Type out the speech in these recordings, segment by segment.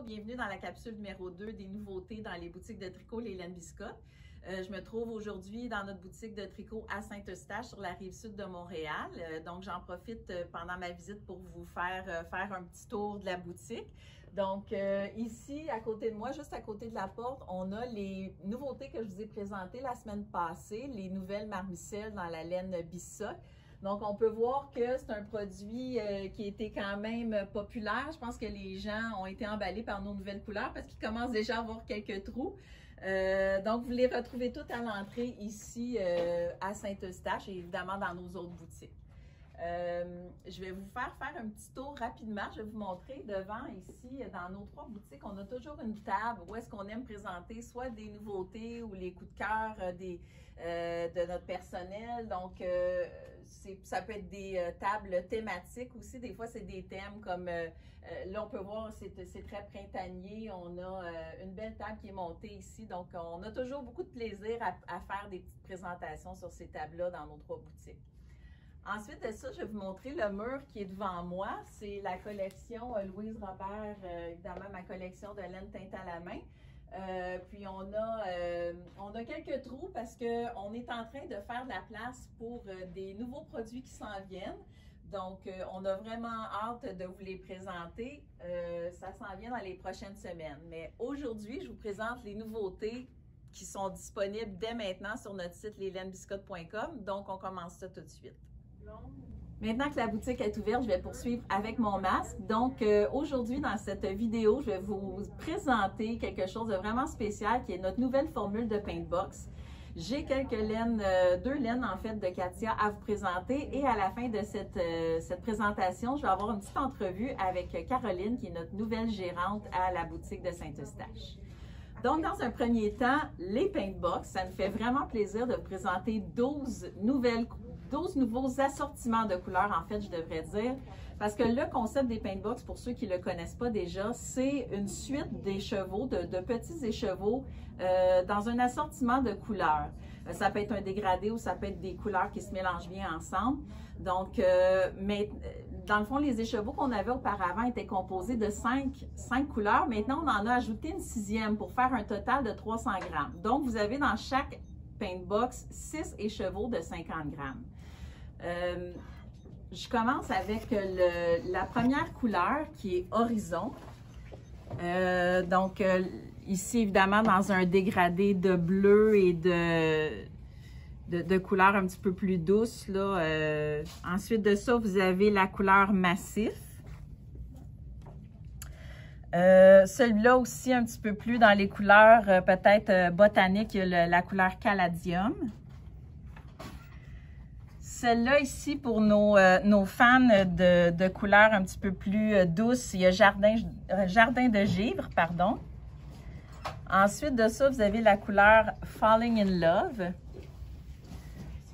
bienvenue dans la capsule numéro 2 des nouveautés dans les boutiques de tricot Les Laines Biscotte. Je me trouve aujourd'hui dans notre boutique de tricot à Saint-Eustache sur la rive sud de Montréal. Donc j'en profite pendant ma visite pour vous faire un petit tour de la boutique. Donc ici, à côté de moi, juste à côté de la porte, on a les nouveautés que je vous ai présentées la semaine passée, les nouvelles marmicelles dans la laine Bissoc. Donc, on peut voir que c'est un produit qui était quand même populaire. Je pense que les gens ont été emballés par nos nouvelles couleurs parce qu'ils commencent déjà à avoir quelques trous. Donc, vous les retrouvez toutes à l'entrée ici à Saint-Eustache et évidemment dans nos autres boutiques. Je vais vous faire un petit tour rapidement. Je vais vous montrer devant ici, dans nos 3 boutiques, on a toujours une table où est-ce qu'on aime présenter soit des nouveautés ou les coups de cœur de notre personnel. Donc, ça peut être des tables thématiques aussi. Des fois, c'est des thèmes comme, là, on peut voir, c'est très printanier. On a une belle table qui est montée ici. Donc, on a toujours beaucoup de plaisir à faire des petites présentations sur ces tables-là dans nos 3 boutiques. Ensuite de ça, je vais vous montrer le mur qui est devant moi. C'est la collection Louise Robert, évidemment ma collection de laine teinte à la main. Puis on a quelques trous parce qu'on est en train de faire de la place pour des nouveaux produits qui s'en viennent. Donc, on a vraiment hâte de vous les présenter. Ça s'en vient dans les prochaines semaines. Mais aujourd'hui, je vous présente les nouveautés qui sont disponibles dès maintenant sur notre site leslainesbiscotte.com. Donc, on commence ça tout de suite. Maintenant que la boutique est ouverte, je vais poursuivre avec mon masque. Donc, aujourd'hui, dans cette vidéo, je vais vous présenter quelque chose de vraiment spécial qui est notre nouvelle formule de Paintbox. J'ai quelques laines, 2 laines en fait de Katia à vous présenter et à la fin de cette présentation, je vais avoir une petite entrevue avec Caroline qui est notre nouvelle gérante à la boutique de Saint-Eustache. Donc, dans un premier temps, les Paintbox, ça nous fait vraiment plaisir de vous présenter 12 nouveaux assortiments de couleurs, en fait, je devrais dire. Parce que le concept des Paintbox, pour ceux qui ne le connaissent pas déjà, c'est une suite d'écheveaux, de petits écheveaux dans un assortiment de couleurs. Ça peut être un dégradé ou ça peut être des couleurs qui se mélangent bien ensemble. Donc, mais dans le fond, les écheveaux qu'on avait auparavant étaient composés de 5 couleurs. Maintenant, on en a ajouté une 6e pour faire un total de 300 grammes. Donc, vous avez dans chaque Paintbox 6 écheveaux de 50 grammes. Je commence avec la première couleur qui est Horizon. Donc, ici, évidemment, dans un dégradé de bleu et de couleurs un petit peu plus douces. Là. Ensuite de ça, vous avez la couleur Massif. Celui-là aussi, un petit peu plus dans les couleurs peut-être botaniques, il y a la couleur Caladium. Celle-là ici, pour nos fans de couleurs un petit peu plus douces, il y a Jardin de Givre, pardon. Ensuite de ça, vous avez la couleur Falling in Love.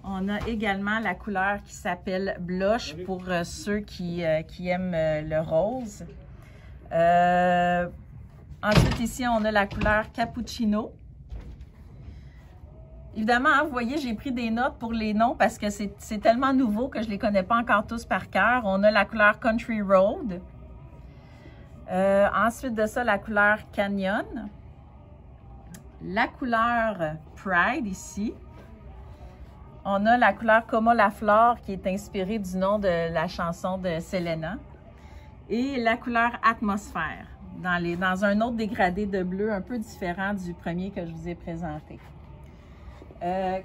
On a également la couleur qui s'appelle Blush pour ceux qui aiment le rose. Ensuite, ici, on a la couleur Cappuccino. Évidemment, hein, vous voyez, j'ai pris des notes pour les noms parce que c'est tellement nouveau que je ne les connais pas encore tous par cœur. On a la couleur Country Road. Ensuite de ça, la couleur Canyon. La couleur Pride ici. On a la couleur Como la Flore qui est inspirée du nom de la chanson de Selena. Et la couleur Atmosphère dans un autre dégradé de bleu un peu différent du premier que je vous ai présenté.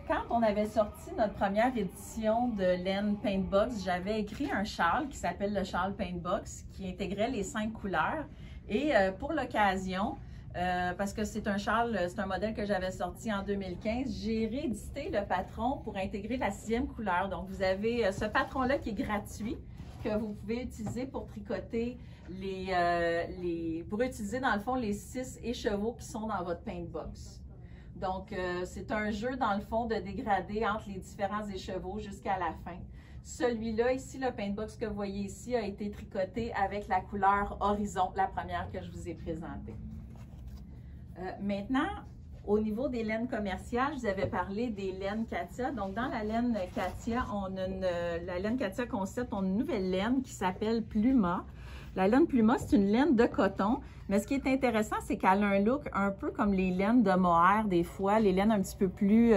Quand on avait sorti notre première édition de laine Paintbox, j'avais écrit un châle qui s'appelle le châle Paintbox qui intégrait les 5 couleurs. Et pour l'occasion, parce que c'est un châle, c'est un modèle que j'avais sorti en 2015, j'ai réédité le patron pour intégrer la 6e couleur. Donc, vous avez ce patron-là qui est gratuit, que vous pouvez utiliser pour tricoter pour utiliser dans le fond les 6 écheveaux qui sont dans votre Paintbox. Donc, c'est un jeu dans le fond de dégradé entre les différents écheveaux jusqu'à la fin. Celui-là, ici, le Paintbox que vous voyez ici, a été tricoté avec la couleur Horizon, la première que je vous ai présentée. Maintenant, au niveau des laines commerciales, je vous avais parlé des laines Katia. Donc, dans la laine Katia, la laine Katia Concept, on a une nouvelle laine qui s'appelle Pluma. La laine Pluma, c'est une laine de coton, mais ce qui est intéressant, c'est qu'elle a un look un peu comme les laines de mohair des fois, les laines un petit peu plus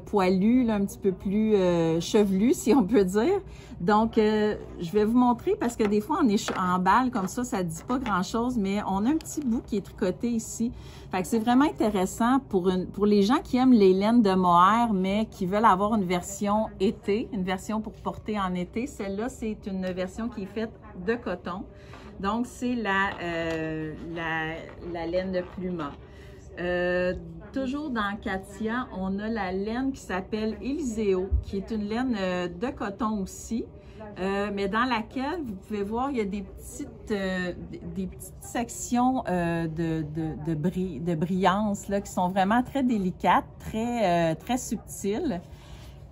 poilues, là, un petit peu plus chevelues, si on peut dire. Donc, je vais vous montrer parce que des fois, en balle comme ça ne dit pas grand-chose, mais on a un petit bout qui est tricoté ici. Fait que c'est vraiment intéressant pour les gens qui aiment les laines de mohair, mais qui veulent avoir une version été, une version pour porter en été. Celle-là, c'est une version qui est faite de coton. Donc, c'est la laine de Pluma. Toujours dans Katia, on a la laine qui s'appelle Eliseo, qui est une laine de coton aussi, mais dans laquelle, vous pouvez voir, il y a des petites sections de brillance là, qui sont vraiment très délicates, très subtiles.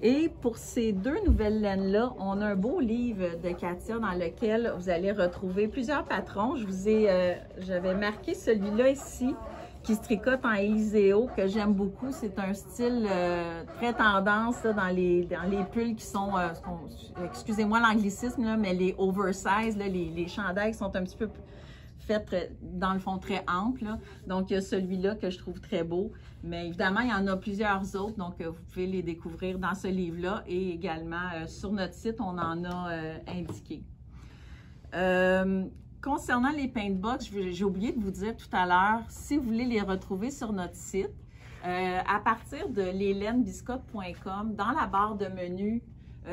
Et pour ces deux nouvelles laines-là, on a un beau livre de Katia dans lequel vous allez retrouver plusieurs patrons. J'avais marqué celui-là ici, qui se tricote en Eliseo, que j'aime beaucoup. C'est un style très tendance là, dans les pulls qui sont, excusez-moi l'anglicisme, là, mais les oversize, là, les chandails qui sont un petit peu faits dans le fond très amples. Là. Donc, il y a celui-là que je trouve très beau. Mais évidemment, il y en a plusieurs autres, donc vous pouvez les découvrir dans ce livre-là et également sur notre site, on en a indiqué. Concernant les paintbox, j'ai oublié de vous dire tout à l'heure, si vous voulez les retrouver sur notre site, à partir de lelenbiscotte.com, dans la barre de menu,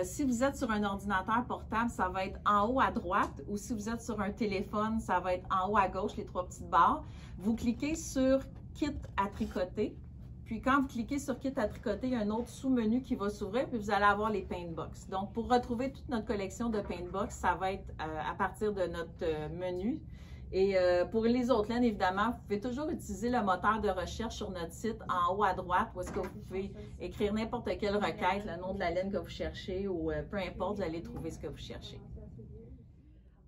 si vous êtes sur un ordinateur portable, ça va être en haut à droite, ou si vous êtes sur un téléphone, ça va être en haut à gauche, les trois petites barres. Vous cliquez sur Kit à tricoter. Puis quand vous cliquez sur Kit à tricoter, il y a un autre sous-menu qui va s'ouvrir, puis vous allez avoir les paintbox. Donc, pour retrouver toute notre collection de paintbox, ça va être à partir de notre menu. Et pour les autres laines, évidemment, vous pouvez toujours utiliser le moteur de recherche sur notre site en haut à droite, où est-ce que vous pouvez écrire n'importe quelle requête, le nom de la laine que vous cherchez, ou peu importe, vous allez trouver ce que vous cherchez.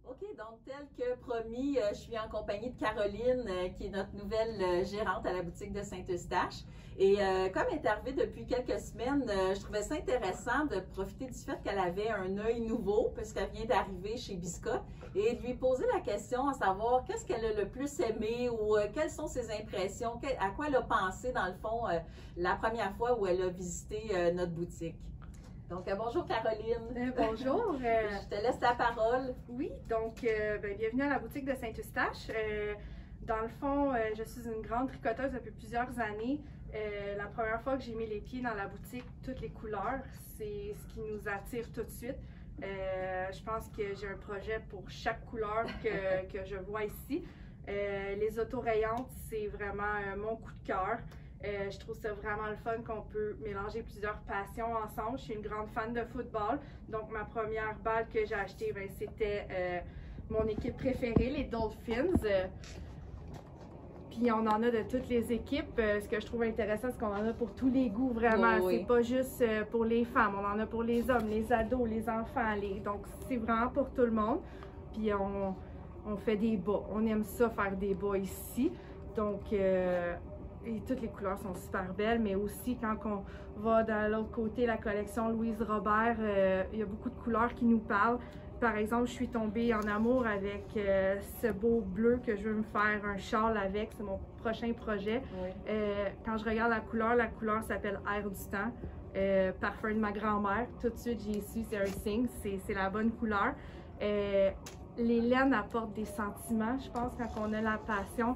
OK, donc tel que promis, je suis en compagnie de Caroline, qui est notre nouvelle gérante à la boutique de Saint-Eustache. Et comme elle est arrivée depuis quelques semaines, je trouvais ça intéressant de profiter du fait qu'elle avait un œil nouveau, puisqu'elle vient d'arriver chez Biscotte, et de lui poser la question à savoir qu'est-ce qu'elle a le plus aimé ou quelles sont ses impressions, à quoi elle a pensé dans le fond la première fois où elle a visité notre boutique. Donc, bonjour Caroline. Bonjour. Je te laisse la parole. Oui, donc bienvenue à la boutique de Saint-Eustache. Dans le fond, je suis une grande tricoteuse depuis plusieurs années. La première fois que j'ai mis les pieds dans la boutique, toutes les couleurs, c'est ce qui nous attire tout de suite. Je pense que j'ai un projet pour chaque couleur que je vois ici. Les autorayantes, c'est vraiment mon coup de cœur. Je trouve ça vraiment le fun qu'on peut mélanger plusieurs passions ensemble. Je suis une grande fan de football, donc ma première balle que j'ai achetée, c'était mon équipe préférée, les Dolphins. Puis on en a de toutes les équipes. Ce que je trouve intéressant, c'est qu'on en a pour tous les goûts, vraiment. Oui. C'est pas juste pour les femmes, on en a pour les hommes, les ados, les enfants. Donc c'est vraiment pour tout le monde. Puis on fait des bas. On aime ça faire des bas ici. Donc et toutes les couleurs sont super belles, mais aussi quand on va de l'autre côté, la collection Louise Robert, il y a beaucoup de couleurs qui nous parlent. Par exemple, je suis tombée en amour avec ce beau bleu que je veux me faire un châle avec, c'est mon prochain projet. Oui. Quand je regarde la couleur s'appelle Air du temps, parfum de ma grand-mère. Tout de suite, j'ai su, c'est un signe, c'est la bonne couleur. Les laines apportent des sentiments, je pense, quand on a la passion.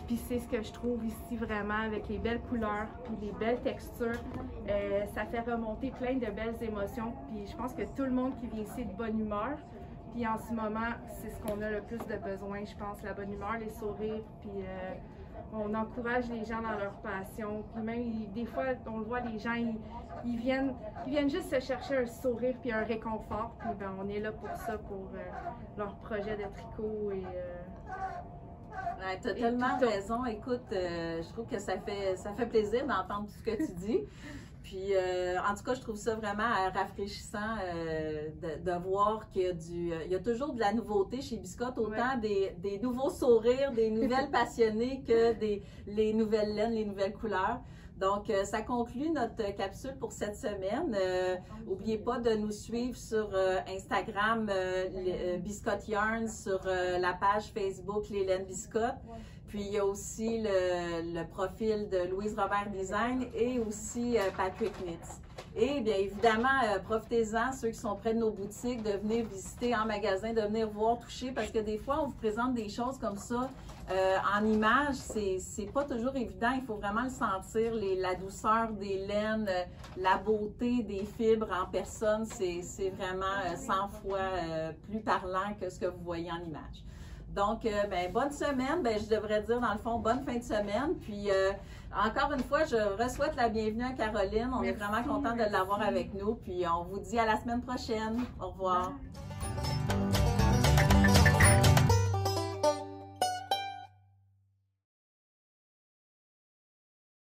Puis c'est ce que je trouve ici vraiment avec les belles couleurs, puis les belles textures. Ça fait remonter plein de belles émotions. Puis je pense que tout le monde qui vient ici est de bonne humeur. Puis en ce moment, c'est ce qu'on a le plus de besoin, je pense, la bonne humeur, les sourires. Puis on encourage les gens dans leur passion. Puis même, des fois, on le voit, les gens, ils viennent juste se chercher un sourire puis un réconfort. Puis ben, on est là pour ça, pour leur projet de tricot et... Ouais, tu as tellement raison. Écoute, je trouve que ça fait plaisir d'entendre tout ce que tu dis. Puis, en tout cas, je trouve ça vraiment rafraîchissant de voir qu'il y a toujours de la nouveauté chez Biscotte, autant des nouveaux sourires, des nouvelles passionnées que les nouvelles laines, les nouvelles couleurs. Donc, ça conclut notre capsule pour cette semaine. N'oubliez pas de nous suivre sur Instagram, Biscotte Yarn, sur la page Facebook Les Laines Biscotte. Puis, il y a aussi le profil de Louise Robert Design et aussi Patrick Knits. Et bien évidemment, profitez-en, ceux qui sont près de nos boutiques, de venir visiter en magasin, de venir voir, toucher, parce que des fois, on vous présente des choses comme ça en images, c'est pas toujours évident, il faut vraiment le sentir, la douceur des laines, la beauté des fibres en personne, c'est vraiment 100 fois plus parlant que ce que vous voyez en image. Donc, bonne semaine, je devrais dire dans le fond, bonne fin de semaine. Puis, encore une fois, je souhaite la bienvenue à Caroline. On est vraiment content de l'avoir avec nous. Puis, on vous dit à la semaine prochaine. Au revoir. Bye.